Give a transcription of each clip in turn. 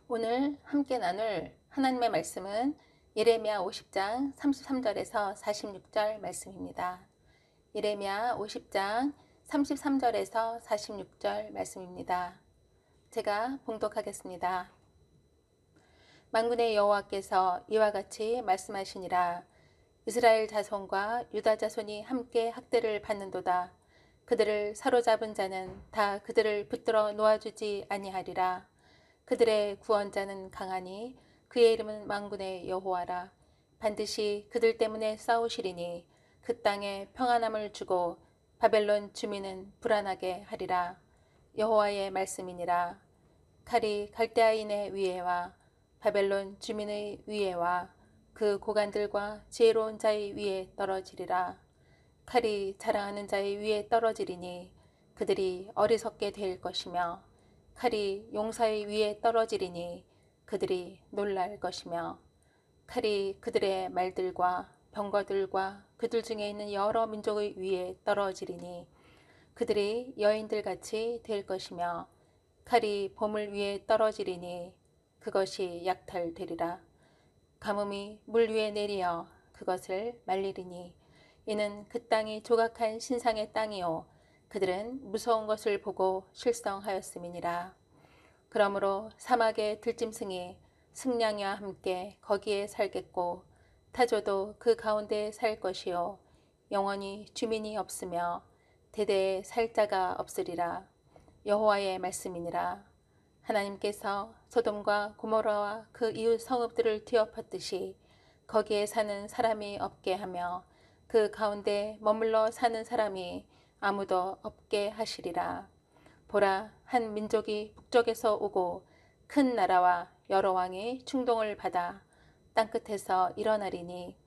오늘 함께 나눌 하나님의 말씀은 예레미야 50장 33절에서 46절 말씀입니다. 예레미야 50장 33절에서 46절 말씀입니다. 제가 봉독하겠습니다. 만군의 여호와께서 이와 같이 말씀하시니라. 이스라엘 자손과 유다 자손이 함께 학대를 받는도다. 그들을 사로잡은 자는 다 그들을 붙들어 놓아주지 아니하리라. 그들의 구원자는 강하니 그의 이름은 만군의 여호와라. 반드시 그들 때문에 싸우시리니 그 땅에 평안함을 주고 바벨론 주민은 불안하게 하리라. 여호와의 말씀이니라. 칼이 갈대아인의 위에와 바벨론 주민의 위에와 그 고관들과 지혜로운 자의 위에 떨어지리라. 칼이 자랑하는 자의 위에 떨어지리니 그들이 어리석게 될 것이며 칼이 용사의 위에 떨어지리니 그들이 놀랄 것이며 칼이 그들의 말들과 병거들과 그들 중에 있는 여러 민족의 위에 떨어지리니 그들이 여인들같이 될 것이며 칼이 보물 위에 떨어지리니 그것이 약탈되리라. 가뭄이 물 위에 내리어 그것을 말리리니 이는 그 땅이 조각한 신상의 땅이요 그들은 무서운 것을 보고 실성하였음이니라. 그러므로 사막의 들짐승이 승냥이와 함께 거기에 살겠고 타조도 그 가운데에 살 것이요 영원히 주민이 없으며 대대에 살 자가 없으리라. 여호와의 말씀이니라. 하나님께서 소돔과 고모라와 그 이웃 성읍들을 뒤엎었듯이 거기에 사는 사람이 없게 하며 그 가운데 머물러 사는 사람이 아무도 없게 하시리라. 보라, 한 민족이 북쪽에서 오고 큰 나라와 여러 왕이 충동을 받아 땅끝에서 일어나리니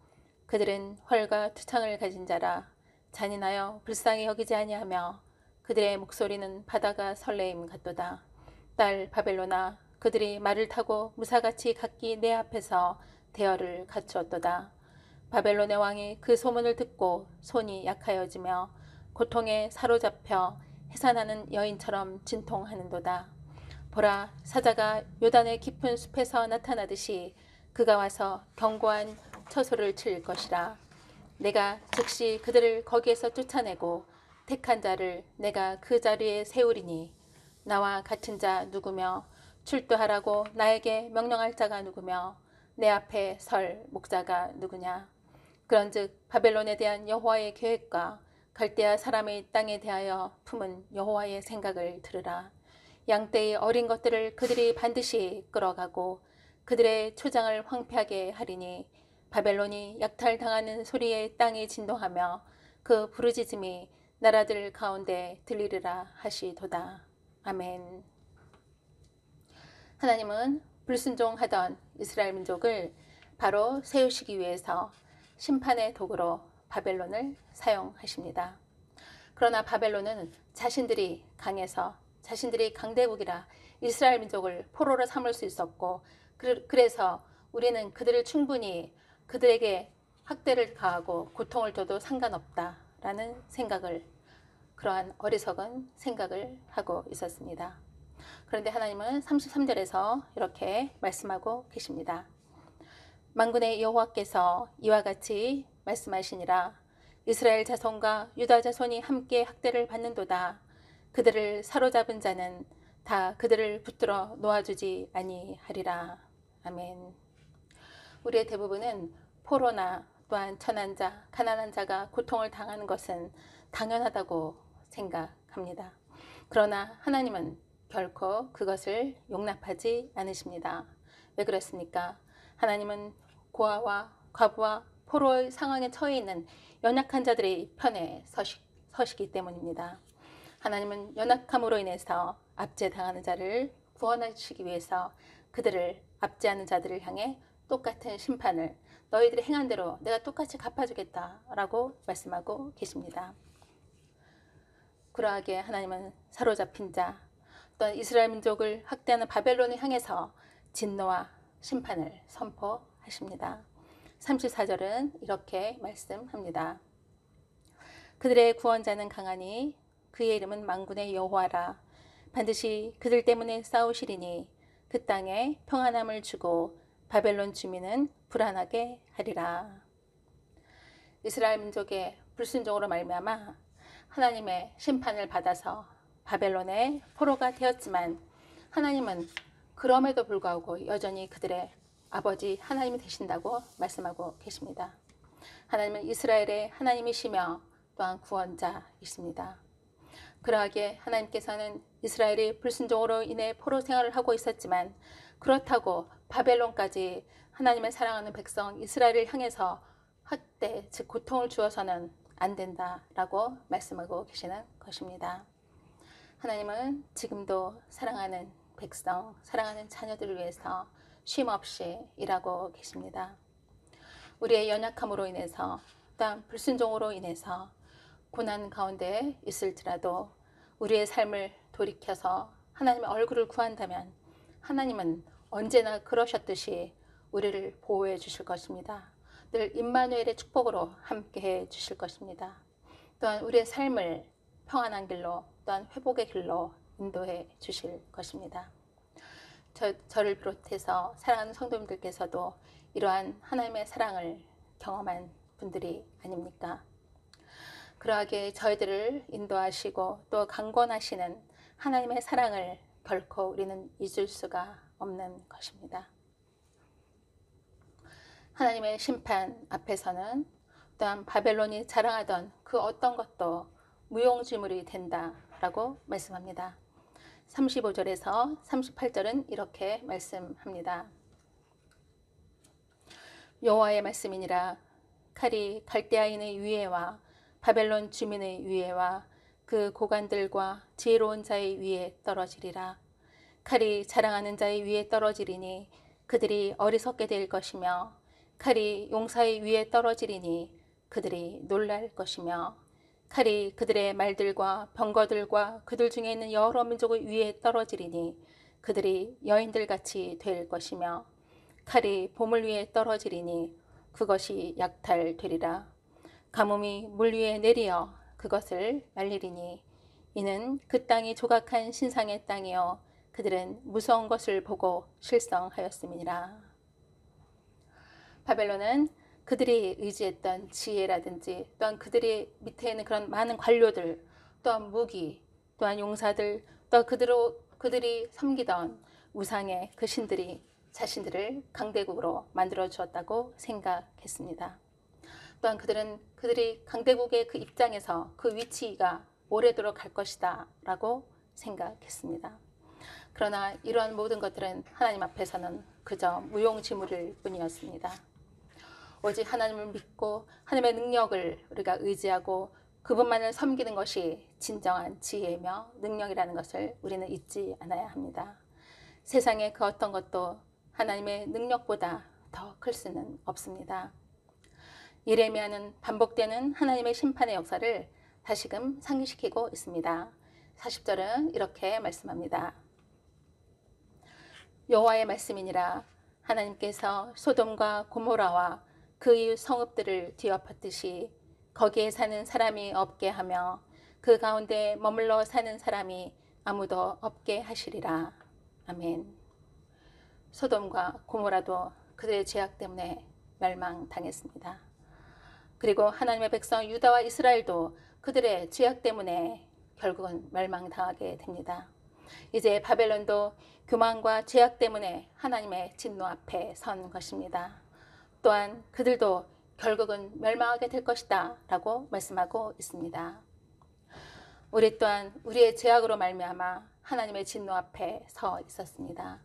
그들은 활과 투창을 가진 자라. 잔인하여 불쌍히 여기지 아니하며 그들의 목소리는 바다가 설레임 같도다. 딸 바벨로나, 그들이 말을 타고 무사같이 각기 내 앞에서 대열을 갖추었도다. 바벨론의 왕이 그 소문을 듣고 손이 약하여지며 고통에 사로잡혀 해산하는 여인처럼 진통하는도다. 보라, 사자가 요단의 깊은 숲에서 나타나듯이 그가 와서 견고한 처소를 칠 것이라. 내가 즉시 그들을 거기에서 쫓아내고 택한 자를 내가 그 자리에 세우리니 나와 같은 자 누구며 출두하라고 나에게 명령할 자가 누구며 내 앞에 설 목자가 누구냐. 그런즉 바벨론에 대한 여호와의 계획과 갈대아 사람의 땅에 대하여 품은 여호와의 생각을 들으라. 양떼의 어린 것들을 그들이 반드시 끌어가고 그들의 초장을 황폐하게 하리니 바벨론이 약탈당하는 소리에 땅이 진동하며 그 부르짖음이 나라들 가운데 들리리라 하시도다. 아멘. 하나님은 불순종하던 이스라엘 민족을 바로 세우시기 위해서 심판의 도구로 바벨론을 사용하십니다. 그러나 바벨론은 자신들이 강해서 자신들이 강대국이라 이스라엘 민족을 포로로 삼을 수 있었고 그래서 우리는 그들을 충분히 그들에게 학대를 가하고 고통을 줘도 상관없다라는 생각을 그러한 어리석은 생각을 하고 있었습니다. 그런데 하나님은 33절에서 이렇게 말씀하고 계십니다. 만군의 여호와께서 이와 같이 말씀하시니라. 이스라엘 자손과 유다 자손이 함께 학대를 받는도다. 그들을 사로잡은 자는 다 그들을 붙들어 놓아주지 아니하리라. 아멘. 우리의 대부분은 포로나 또한 천한 자, 가난한 자가 고통을 당하는 것은 당연하다고 생각합니다. 그러나 하나님은 결코 그것을 용납하지 않으십니다. 왜 그렇습니까? 하나님은 고아와 과부와 포로의 상황에 처해 있는 연약한 자들의 편에 서시기 때문입니다. 하나님은 연약함으로 인해서 압제당하는 자를 구원하시기 위해서 그들을 압제하는 자들을 향해 똑같은 심판을 너희들이 행한 대로 내가 똑같이 갚아주겠다라고 말씀하고 계십니다. 그러하게 하나님은 사로잡힌 자, 또한 이스라엘 민족을 학대하는 바벨론을 향해서 진노와 심판을 선포하십니다. 34절은 이렇게 말씀합니다. 그들의 구원자는 강하니 그의 이름은 만군의 여호와라. 반드시 그들 때문에 싸우시리니 그 땅에 평안함을 주고 바벨론 주민은 불안하게 하리라. 이스라엘 민족의 불순종으로 말미암아 하나님의 심판을 받아서 바벨론의 포로가 되었지만 하나님은 그럼에도 불구하고 여전히 그들의 아버지 하나님이 되신다고 말씀하고 계십니다. 하나님은 이스라엘의 하나님이시며 또한 구원자이십니다. 그러하기에 하나님께서는 이스라엘이 불순종으로 인해 포로 생활을 하고 있었지만 그렇다고 바벨론까지 하나님의 사랑하는 백성 이스라엘을 향해서 학대, 즉 고통을 주어서는 안 된다라고 말씀하고 계시는 것입니다. 하나님은 지금도 사랑하는 백성, 사랑하는 자녀들을 위해서 쉼없이 일하고 계십니다. 우리의 연약함으로 인해서 또한 불순종으로 인해서 고난 가운데 있을지라도 우리의 삶을 돌이켜서 하나님의 얼굴을 구한다면 하나님은 언제나 그러셨듯이 우리를 보호해 주실 것입니다. 늘 임마누엘의 축복으로 함께해 주실 것입니다. 또한 우리의 삶을 평안한 길로 또한 회복의 길로 인도해 주실 것입니다. 저를 비롯해서 사랑하는 성도님들께서도 이러한 하나님의 사랑을 경험한 분들이 아닙니까? 그러하게 저희들을 인도하시고 또 강권하시는 하나님의 사랑을 결코 우리는 잊을 수가 없는 것입니다. 하나님의 심판 앞에서는 또한 바벨론이 자랑하던 그 어떤 것도 무용지물이 된다라고 말씀합니다. 35절에서 38절은 이렇게 말씀합니다. 여호와의 말씀이니라. 칼이 갈대아인의 위에와 바벨론 주민의 위에와 그 고관들과 지혜로운 자의 위에 떨어지리라. 칼이 자랑하는 자의 위에 떨어지리니 그들이 어리석게 될 것이며 칼이 용사의 위에 떨어지리니 그들이 놀랄 것이며 칼이 그들의 말들과 병거들과 그들 중에 있는 여러 민족의 위에 떨어지리니 그들이 여인들같이 될 것이며 칼이 보물 위에 떨어지리니 그것이 약탈되리라. 가뭄이 물 위에 내리어 그것을 말리리니 이는 그 땅이 조각한 신상의 땅이요 그들은 무서운 것을 보고 실성하였음이니라. 바벨론은 그들이 의지했던 지혜라든지 또한 그들이 밑에 있는 그런 많은 관료들 또한 무기 또한 용사들 또 그들이 섬기던 우상의 그 신들이 자신들을 강대국으로 만들어 주었다고 생각했습니다. 또한 그들이 강대국의 그 입장에서 그 위치가 오래도록 갈 것이다 라고 생각했습니다. 그러나 이러한 모든 것들은 하나님 앞에서는 그저 무용지물일 뿐이었습니다. 오직 하나님을 믿고 하나님의 능력을 우리가 의지하고 그분만을 섬기는 것이 진정한 지혜이며 능력이라는 것을 우리는 잊지 않아야 합니다. 세상의 그 어떤 것도 하나님의 능력보다 더 클 수는 없습니다. 예레미야는 반복되는 하나님의 심판의 역사를 다시금 상기시키고 있습니다. 40절은 이렇게 말씀합니다. 여호와의 말씀이니라. 하나님께서 소돔과 고모라와 그 이웃 성읍들을 뒤엎었듯이 거기에 사는 사람이 없게 하며 그 가운데 머물러 사는 사람이 아무도 없게 하시리라. 아멘. 소돔과 고모라도 그들의 죄악 때문에 멸망당했습니다. 그리고 하나님의 백성 유다와 이스라엘도 그들의 죄악 때문에 결국은 멸망당하게 됩니다. 이제 바벨론도 교만과 죄악 때문에 하나님의 진노 앞에 선 것입니다. 또한 그들도 결국은 멸망하게 될 것이다 라고 말씀하고 있습니다. 우리 또한 우리의 죄악으로 말미암아 하나님의 진노 앞에 서 있었습니다.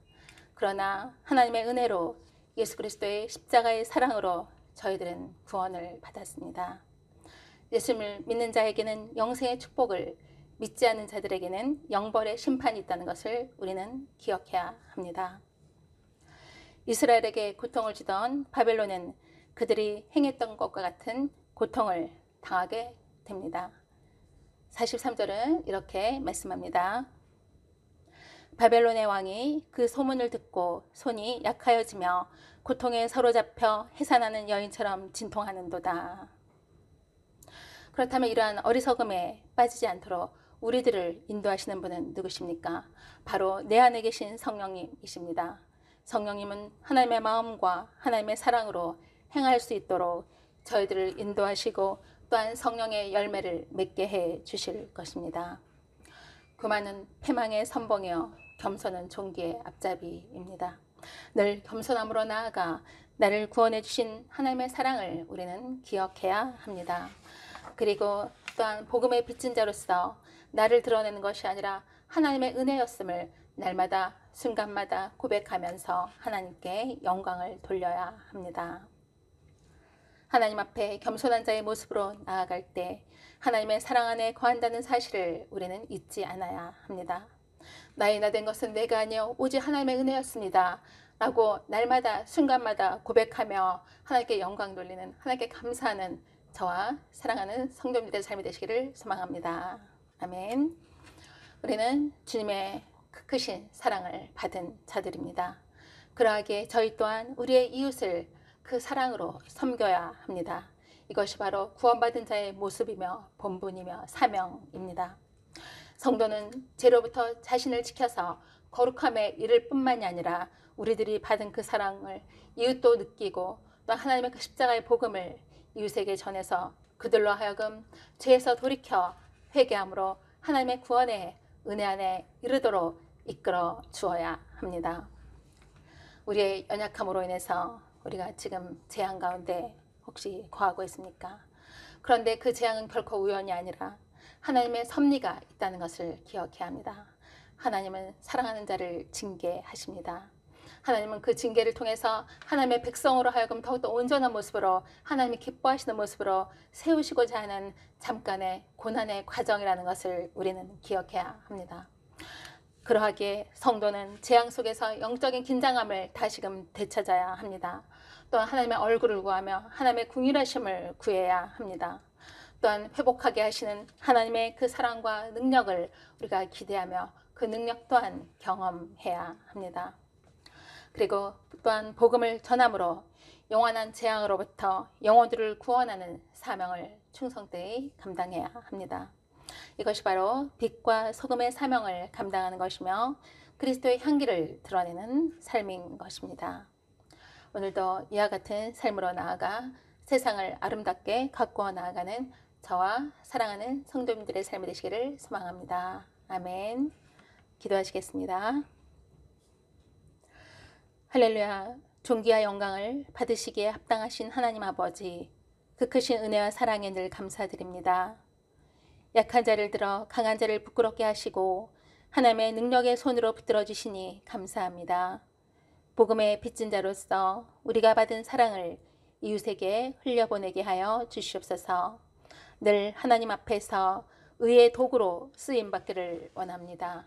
그러나 하나님의 은혜로 예수 그리스도의 십자가의 사랑으로 저희들은 구원을 받았습니다. 예수를 믿는 자에게는 영생의 축복을, 믿지 않는 자들에게는 영벌의 심판이 있다는 것을 우리는 기억해야 합니다. 이스라엘에게 고통을 주던 바벨론은 그들이 행했던 것과 같은 고통을 당하게 됩니다. 43절은 이렇게 말씀합니다. 바벨론의 왕이 그 소문을 듣고 손이 약하여지며 고통에 사로잡혀 해산하는 여인처럼 진통하는도다. 그렇다면 이러한 어리석음에 빠지지 않도록 우리들을 인도하시는 분은 누구십니까? 바로 내 안에 계신 성령님이십니다. 성령님은 하나님의 마음과 하나님의 사랑으로 행할 수 있도록 저희들을 인도하시고 또한 성령의 열매를 맺게 해 주실 것입니다. 교만은 패망의 선봉이요 겸손은 존귀의 앞잡이입니다. 늘 겸손함으로 나아가 나를 구원해 주신 하나님의 사랑을 우리는 기억해야 합니다. 그리고 또한 복음의 빚진 자로서 나를 드러내는 것이 아니라 하나님의 은혜였음을 날마다 순간마다 고백하면서 하나님께 영광을 돌려야 합니다. 하나님 앞에 겸손한 자의 모습으로 나아갈 때 하나님의 사랑 안에 거한다는 사실을 우리는 잊지 않아야 합니다. 나의 나 된 것은 내가 아니요 오직 하나님의 은혜였습니다 라고 날마다 순간마다 고백하며 하나님께 영광 돌리는, 하나님께 감사하는 저와 사랑하는 성도님들의 삶이 되시기를 소망합니다. 아멘. 우리는 주님의 크신 사랑을 받은 자들입니다. 그러하기에 저희 또한 우리의 이웃을 그 사랑으로 섬겨야 합니다. 이것이 바로 구원받은 자의 모습이며 본분이며 사명입니다. 성도는 죄로부터 자신을 지켜서 거룩함에 이를 뿐만이 아니라 우리들이 받은 그 사랑을 이웃도 느끼고 또 하나님의 그 십자가의 복음을 이웃에게 전해서 그들로 하여금 죄에서 돌이켜 회개함으로 하나님의 구원의 은혜 안에 이르도록 이끌어 주어야 합니다. 우리의 연약함으로 인해서 우리가 지금 재앙 가운데 혹시 거하고 있습니까? 그런데 그 재앙은 결코 우연이 아니라 하나님의 섭리가 있다는 것을 기억해야 합니다. 하나님은 사랑하는 자를 징계하십니다. 하나님은 그 징계를 통해서 하나님의 백성으로 하여금 더욱더 온전한 모습으로 하나님이 기뻐하시는 모습으로 세우시고자 하는 잠깐의 고난의 과정이라는 것을 우리는 기억해야 합니다. 그러하기에 성도는 재앙 속에서 영적인 긴장함을 다시금 되찾아야 합니다. 또한 하나님의 얼굴을 구하며 하나님의 궁휼하심을 구해야 합니다. 또한 회복하게 하시는 하나님의 그 사랑과 능력을 우리가 기대하며 그 능력 또한 경험해야 합니다. 그리고 또한 복음을 전함으로 영원한 재앙으로부터 영혼들을 구원하는 사명을 충성되이 감당해야 합니다. 이것이 바로 빛과 소금의 사명을 감당하는 것이며 그리스도의 향기를 드러내는 삶인 것입니다. 오늘도 이와 같은 삶으로 나아가 세상을 아름답게 가꾸어 나아가는 저와 사랑하는 성도님들의 삶이 되시기를 소망합니다. 아멘. 기도하시겠습니다. 할렐루야. 존귀와 영광을 받으시기에 합당하신 하나님 아버지, 그 크신 은혜와 사랑에 늘 감사드립니다. 약한 자를 들어 강한 자를 부끄럽게 하시고 하나님의 능력의 손으로 붙들어 주시니 감사합니다. 복음의 빚진 자로서 우리가 받은 사랑을 이웃에게 흘려보내게 하여 주시옵소서. 늘 하나님 앞에서 의의 도구로 쓰임받기를 원합니다.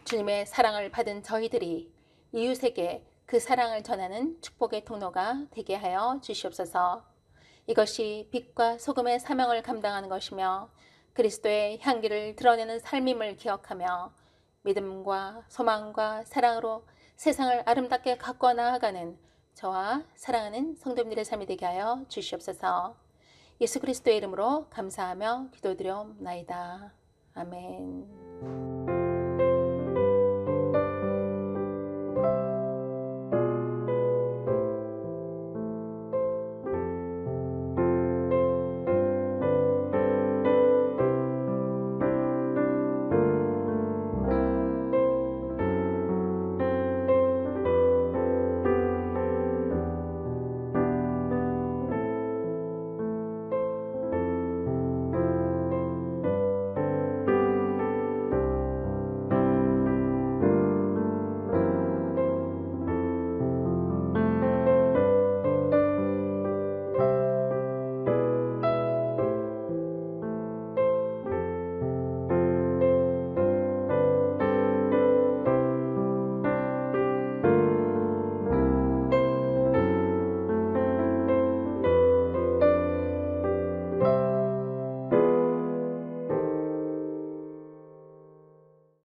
주님의 사랑을 받은 저희들이 이웃에게 그 사랑을 전하는 축복의 통로가 되게 하여 주시옵소서. 이것이 빛과 소금의 사명을 감당하는 것이며 그리스도의 향기를 드러내는 삶임을 기억하며 믿음과 소망과 사랑으로 세상을 아름답게 가꾸어 나아가는 저와 사랑하는 성도님들의 삶이 되게 하여 주시옵소서. 예수 그리스도의 이름으로 감사하며 기도드려옵나이다. 아멘.